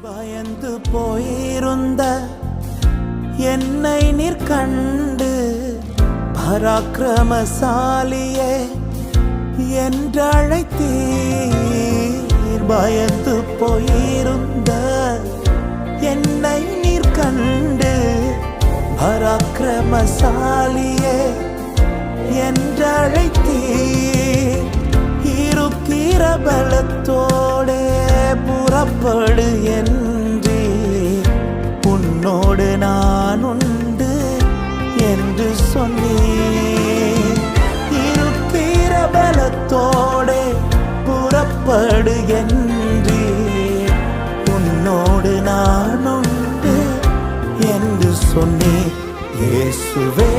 பயந்து போயிருந்த என்னை நீர் கண்டு பராக்கிரமசாலியே என்றழைத்தீர். பயந்து போயிருந்த என்னை நீர் கண்டு பராக்கிரமசாலியே என்றழைத்தீர். இருக்கிற பலத்தோடே புறப்படு என்றே உன்னோடு நான் உண்டு என்று சொன்னேன். இருக்கிற பலத்தோடே புறப்படு என்றே உன்னோடு நான் உண்டு என்று சொன்னேன். இயேசுவே